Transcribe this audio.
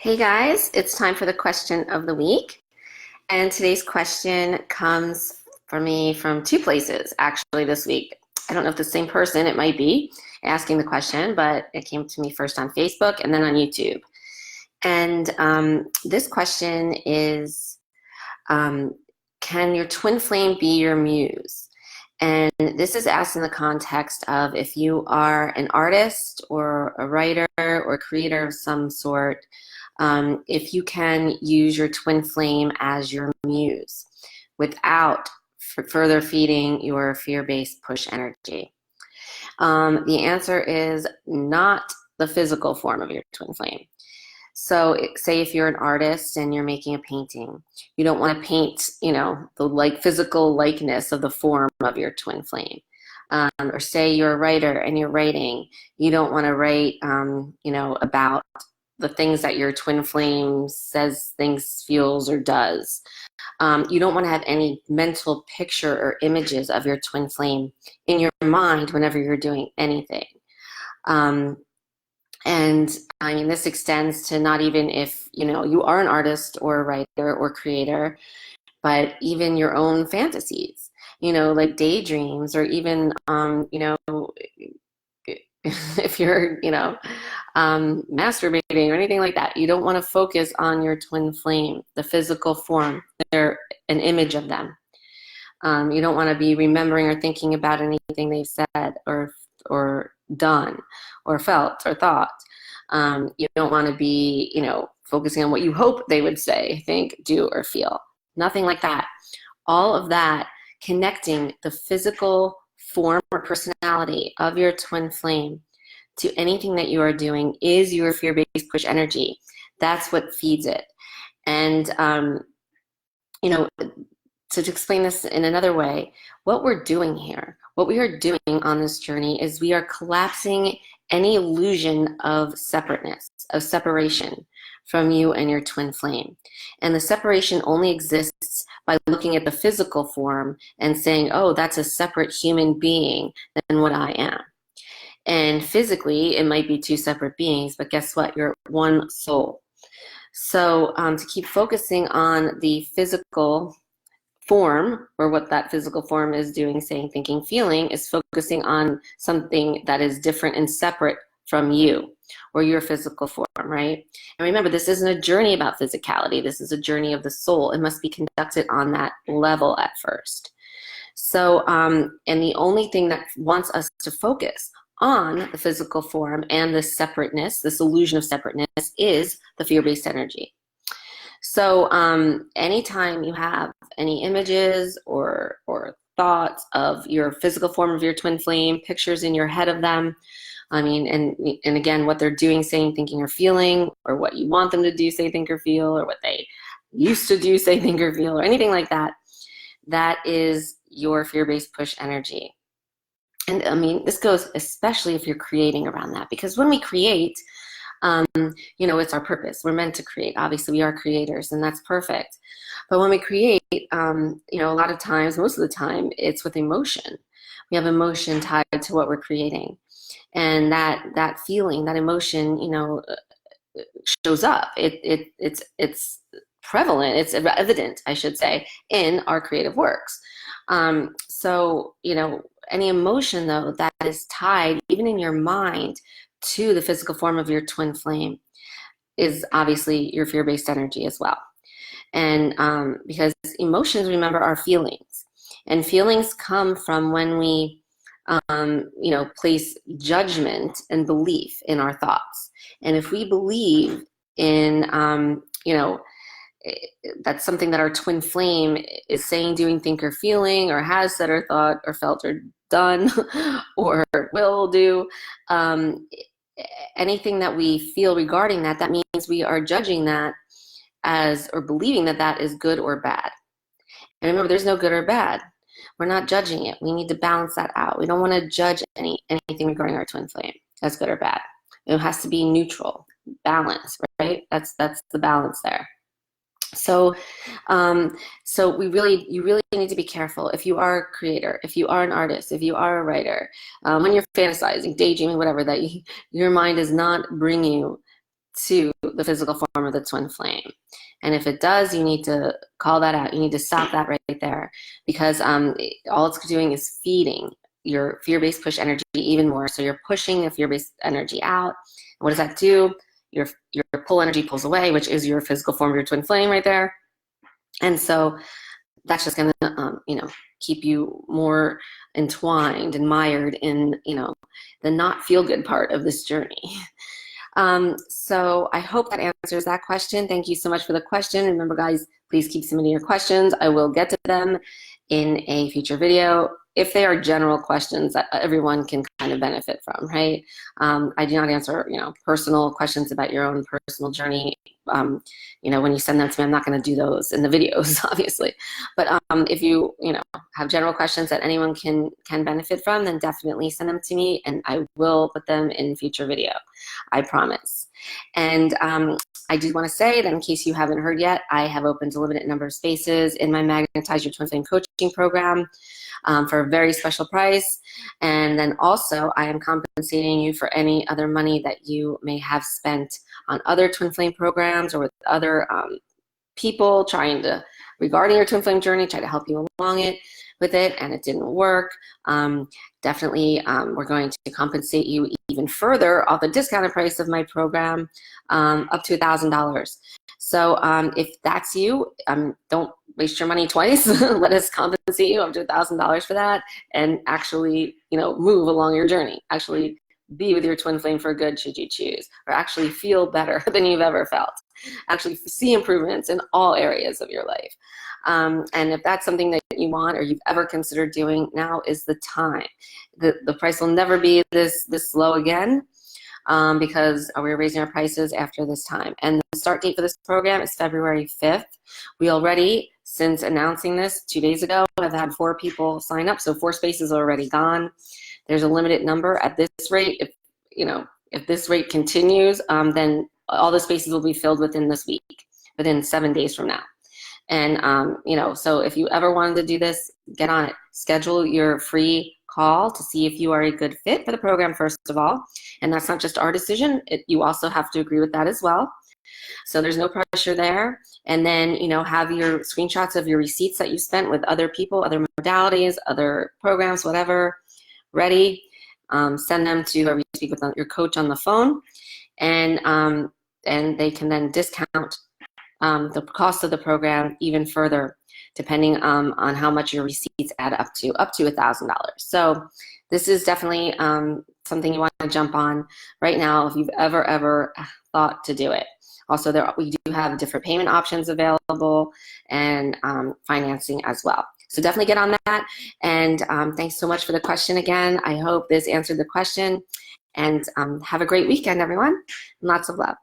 Hey guys, it's time for the question of the week. And today's question comes for me from two places actually this week. I don't know if the same person, it might be asking the question, but it came to me first on Facebook and then on YouTube. And this question is can your twin flame be your muse? And this is asked in the context of if you are an artist or a writer or creator of some sort, if you can use your twin flame as your muse without further feeding your fear-based push energy. The answer is not the physical form of your twin flame. So say if you're an artist and you're making a painting, you don't want to paint, the physical likeness of the form of your twin flame. Or say you're a writer and you're writing, you don't want to write, about the things that your twin flame says, thinks, feels, or does. You don't want to have any mental picture or images of your twin flame in your mind whenever you're doing anything. And I mean, this extends to not even if, you are an artist or a writer or creator, but even your own fantasies, like daydreams, or even, if you're, masturbating or anything like that, you don't want to focus on your twin flame, the physical form. They're an image of them. You don't want to be remembering or thinking about anything they've said or done or felt or thought. You don't want to be, focusing on what you hope they would say, think, do, or feel. Nothing like that. All of that connecting the physical form or personality of your twin flame to anything that you are doing is your fear-based push energy. That's what feeds it. And, to explain this in another way, what we're doing here, what we are doing on this journey is we are collapsing any illusion of separateness, of separation from you and your twin flame. And the separation only exists by looking at the physical form and saying, oh, that's a separate human being than what I am. And physically, it might be two separate beings, but guess what? You're one soul. So to keep focusing on the physical form, or what that physical form is doing, saying, thinking, feeling, is focusing on something that is different and separate from you or your physical form, right? And remember, this isn't a journey about physicality. This is a journey of the soul. It must be conducted on that level at first. So, and the only thing that wants us to focus on the physical form and the separateness, this illusion of separateness, is the fear-based energy. So anytime you have any images or thoughts of your physical form of your twin flame, pictures in your head of them, and again, what they're doing, saying, thinking, or feeling, or what you want them to do, say, think, or feel, or what they used to do, say, think, or feel, or anything like that, that is your fear-based push energy. And this goes especially if you're creating around that, because when we create, it's our purpose. We're meant to create. Obviously, we are creators, and that's perfect. But when we create, a lot of times, most of the time, it's with emotion. We have emotion tied to what we're creating. And that feeling, that emotion, shows up. It's prevalent. It's evident, I should say, in our creative works. So, any emotion, though, that is tied, even in your mind, to the physical form of your twin flame is obviously your fear-based energy as well. And because emotions, remember, are feelings. And feelings come from when we, place judgment and belief in our thoughts. And if we believe in, that's something that our twin flame is saying, doing, think, or feeling, or has said, or thought, or felt, or done, or will do, anything that we feel regarding that, that means we are judging that as, or believing that that is good or bad. And remember, there's no good or bad. We're not judging it. We need to balance that out. We don't want to judge anything regarding our twin flame as good or bad. It has to be neutral, balance, right? That's the balance there. So, you really need to be careful. If you are a creator, if you are an artist, if you are a writer, when you're fantasizing, daydreaming, whatever, that your mind does not bring you to the physical form of the twin flame. And if it does, you need to call that out. You need to stop that right there, because all it's doing is feeding your fear-based push energy even more. So you're pushing the fear-based energy out. And what does that do? Your pull energy pulls away, which is your physical form of your twin flame right there. And so that's just going to, keep you more entwined and mired in, the not feel good part of this journey. So I hope that answers that question. Thank you so much for the question. Remember, guys, please keep submitting your questions. I will get to them in a future video if they are general questions that everyone can kind of benefit from, right? I do not answer, personal questions about your own personal journey. When you send them to me, I'm not going to do those in the videos, obviously. But if you, have general questions that anyone can benefit from, then definitely send them to me, and I will put them in future video. I promise. And I do want to say that in case you haven't heard yet, I have opened a limited number of spaces in my Magnetize Your Twin Flame coaching program for a very special price. And then also I am compensating you for any other money that you may have spent on other twin flame programs or with other people regarding your twin flame journey, try to help you along with it, and it didn't work. Definitely we're going to compensate you even further off the discounted price of my program, up to $1,000. So if that's you, don't waste your money twice. Let us compensate you up to $1,000 for that, and actually, move along your journey. Actually be with your twin flame for good, should you choose, or actually feel better than you've ever felt. Actually see improvements in all areas of your life. And if that's something that you want or you've ever considered doing, now is the time. The price will never be this low again, because we're raising our prices after this time. And the start date for this program is February 5th. We already, since announcing this 2 days ago, have had 4 people sign up, so 4 spaces are already gone. There's a limited number at this rate. If this rate continues, then all the spaces will be filled within this week, within 7 days from now. And, so if you ever wanted to do this, get on it. Schedule your free call to see if you are a good fit for the program, first of all. And that's not just our decision. You also have to agree with that as well. So there's no pressure there. And then, have your screenshots of your receipts that you spent with other people, other modalities, other programs, whatever, ready. Send them to whoever you speak with, your coach on the phone. And they can then discount the cost of the program even further, depending on how much your receipts add up to $1,000. So this is definitely something you want to jump on right now if you've ever thought to do it. Also, we do have different payment options available and financing as well. So definitely get on that. And thanks so much for the question again. I hope this answered the question. And have a great weekend, everyone. Lots of love.